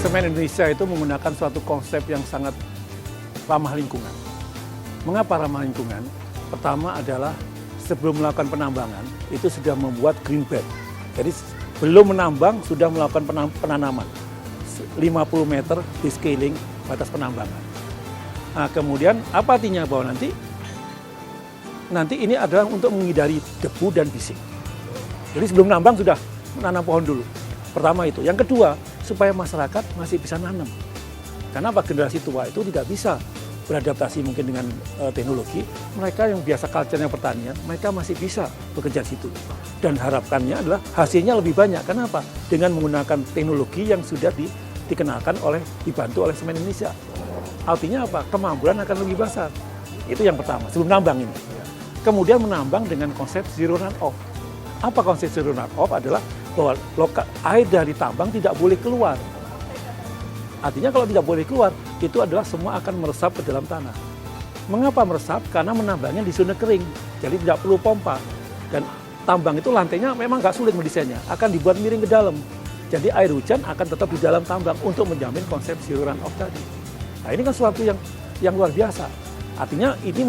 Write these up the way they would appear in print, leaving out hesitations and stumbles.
Semen Indonesia itu menggunakan suatu konsep yang sangat ramah lingkungan. Mengapa ramah lingkungan? Pertama adalah sebelum melakukan penambangan, itu sudah membuat green bed. Jadi belum menambang, sudah melakukan penanaman. 50 meter di scaling batas penambangan. Nah, kemudian apa artinya bahwa nanti ini adalah untuk menghindari debu dan bising. Jadi sebelum nambang sudah menanam pohon dulu. Pertama itu. Yang kedua, supaya masyarakat masih bisa nanam. Karena apa? Generasi tua itu tidak bisa beradaptasi mungkin dengan teknologi. Mereka yang biasa culture-nya pertanian, mereka masih bisa bekerja di situ. Dan harapannya adalah hasilnya lebih banyak. Kenapa? Dengan menggunakan teknologi yang sudah dikenalkan dibantu oleh Semen Indonesia. Artinya apa? Kemampuan akan lebih besar. Itu yang pertama, sebelum nambang ini. Kemudian menambang dengan konsep zero run-off. Apa konsep zero run-off? Adalah bahwa air dari tambang tidak boleh keluar. Artinya kalau tidak boleh keluar, itu adalah semua akan meresap ke dalam tanah. Mengapa meresap? Karena menambangnya di zona kering, jadi tidak perlu pompa. Dan tambang itu lantainya memang nggak sulit mendesainnya, akan dibuat miring ke dalam. Jadi air hujan akan tetap di dalam tambang untuk menjamin konsep zero run-off tadi. Nah ini kan sesuatu yang luar biasa. Artinya ini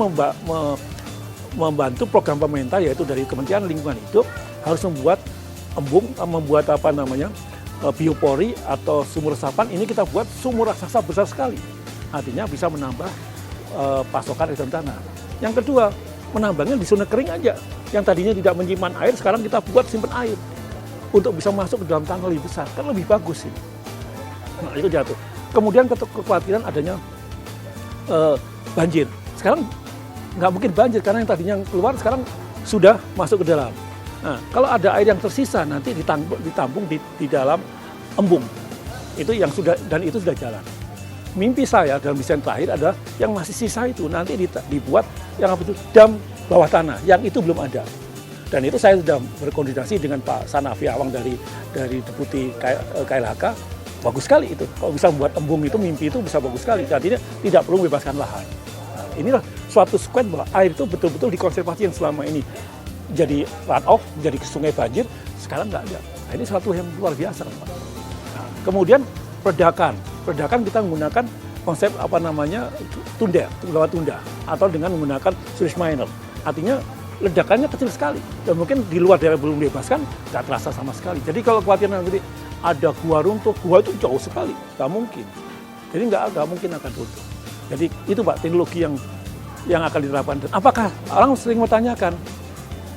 membantu program pemerintah, yaitu dari Kementerian Lingkungan Hidup, harus membuat embung, membuat biopori atau sumur resapan. Ini kita buat sumur raksasa besar sekali. Artinya bisa menambah pasokan air tanah. Yang kedua, menambangnya di zona kering aja. Yang tadinya tidak menyimpan air, sekarang kita buat simpan air. Untuk bisa masuk ke dalam tanah lebih besar. Kan lebih bagus ini. Nah, itu jatuh. Kemudian kekhawatiran adanya banjir. Sekarang nggak mungkin banjir, karena yang tadinya keluar sekarang sudah masuk ke dalam. Nah, kalau ada air yang tersisa nanti ditampung di dalam embung. Itu yang sudah, dan itu sudah jalan. Mimpi saya dalam desain terakhir adalah yang masih sisa itu nanti dibuat yang apa itu dam bawah tanah, yang itu belum ada. Dan itu saya sudah berkoordinasi dengan Pak Sanafi Awang dari Deputi KLHK. Bagus sekali itu. Kalau bisa membuat embung itu, mimpi itu bisa bagus sekali. Artinya tidak perlu membebaskan lahan. Nah, inilah suatu squad bahwa air itu betul-betul dikonservasi yang selama ini jadi run-off, jadi sungai banjir, sekarang nggak ada. Nah, ini suatu yang luar biasa, Pak. Nah, kemudian ledakan kita menggunakan konsep tunda, atau dengan menggunakan surge miner. Artinya ledakannya kecil sekali, dan mungkin di luar daerah belum dibebaskan, nggak terasa sama sekali. Jadi kalau khawatir nanti ada gua runtuh, gua itu jauh sekali, nggak mungkin. Jadi nggak mungkin akan runtuh. Jadi itu Pak, teknologi yang akan diterapkan. Dan apakah orang sering bertanyakan,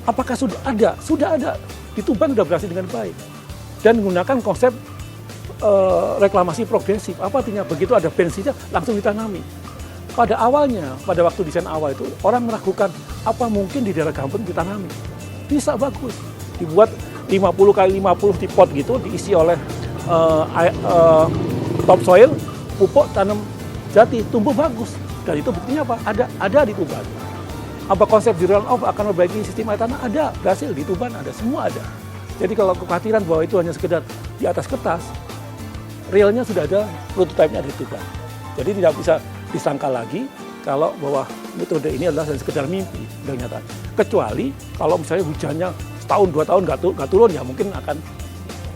apakah sudah ada? Sudah ada. Di Tuban sudah berhasil dengan baik. Dan menggunakan konsep reklamasi progresif. Apa artinya? Begitu ada bensinnya, langsung ditanami. Pada awalnya, pada waktu desain awal itu, orang meragukan, apa mungkin di daerah Gampeng ditanami? Bisa, bagus. Dibuat 50 kali 50 di pot gitu, diisi oleh topsoil, pupuk, tanam jati, tumbuh bagus. Dan itu buktinya apa? Ada di Tuban. Apa konsep zero run-off akan memperbaiki sistem air tanah? Ada, berhasil di Tuban ada, semua ada. Jadi kalau kekhawatiran bahwa itu hanya sekedar di atas kertas, realnya sudah ada, prototipe-nya di Tuban. Jadi tidak bisa disangka lagi kalau bahwa metode ini adalah sekedar mimpi, sudah nyata. Kecuali kalau misalnya hujannya setahun, 2 tahun nggak turun, ya mungkin akan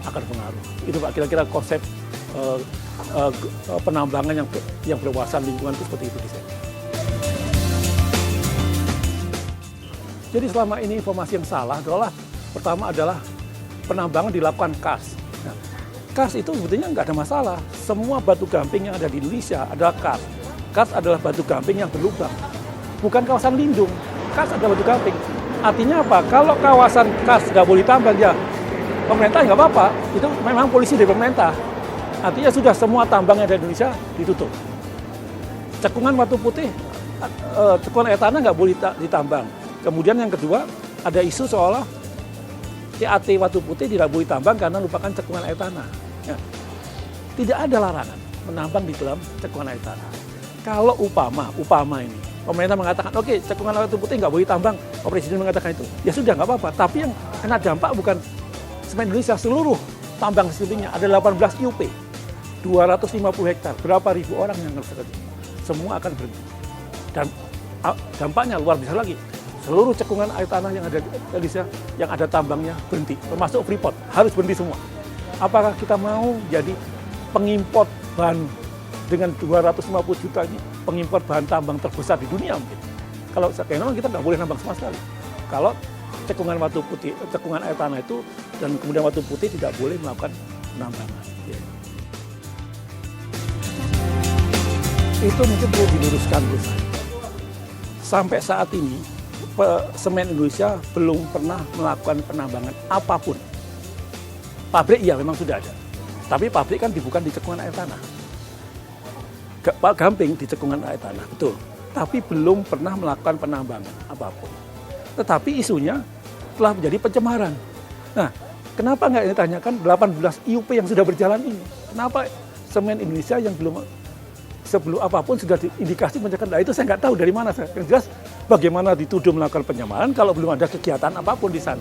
pengaruh. Itu Pak, kira-kira konsep penambangan yang berwawasan lingkungan itu seperti itu desainnya. Jadi selama ini informasi yang salah adalah, pertama adalah penambangan dilakukan kas. Nah, kas itu sebetulnya nggak ada masalah. Semua batu gamping yang ada di Indonesia adalah kas. Kas adalah batu gamping yang berlubang. Bukan kawasan lindung. Kas adalah batu gamping. Artinya apa? Kalau kawasan kas nggak boleh tambang, ya pemerintah nggak apa-apa. Itu memang polisi dari pemerintah. Artinya sudah semua tambang yang ada di Indonesia ditutup. Cekungan batu putih, cekungan air tanah nggak boleh ditambang. Kemudian yang kedua, ada isu seolah CAT Watu Putih tidak boleh tambang karena merupakan cekungan air tanah. Ya. Tidak ada larangan menambang di dalam cekungan air tanah. Kalau upama ini, pemerintah mengatakan, oke, cekungan Watu Putih nggak boleh tambang, Presiden mengatakan itu, ya sudah nggak apa-apa. Tapi yang kena dampak bukan Semen Indonesia, seluruh tambang seluruhnya. Ada 18 IUP, 250 hektar, berapa ribu orang yang ngerti. Semua akan berhenti. Dan dampaknya luar biasa lagi. Seluruh cekungan air tanah yang ada di Indonesia, yang ada tambangnya berhenti, termasuk Freeport, harus berhenti semua. Apakah kita mau jadi pengimpor bahan dengan 250 juta ini, pengimpor bahan tambang terbesar di dunia mungkin. Kalau memang kita nggak boleh nambang sama sekali. Kalau cekungan batu putih, cekungan air tanah itu dan kemudian batu putih tidak boleh melakukan penambangan. Ya. Itu mungkin perlu diluruskan dulu. Sampai saat ini, semen Indonesia belum pernah melakukan penambangan apapun. Pabrik ya memang sudah ada, tapi pabrik kan bukan di cekungan air tanah. Pak Gamping di cekungan air tanah, betul. Tapi belum pernah melakukan penambangan apapun. Tetapi isunya telah menjadi pencemaran. Nah, kenapa nggak ditanyakan 18 IUP yang sudah berjalan ini? Kenapa semen Indonesia yang belum sebelum apapun sudah diindikasi mencegah? Nah, itu saya nggak tahu dari mana. Yang jelas bagaimana dituduh melakukan pencemaran kalau belum ada kegiatan apapun di sana.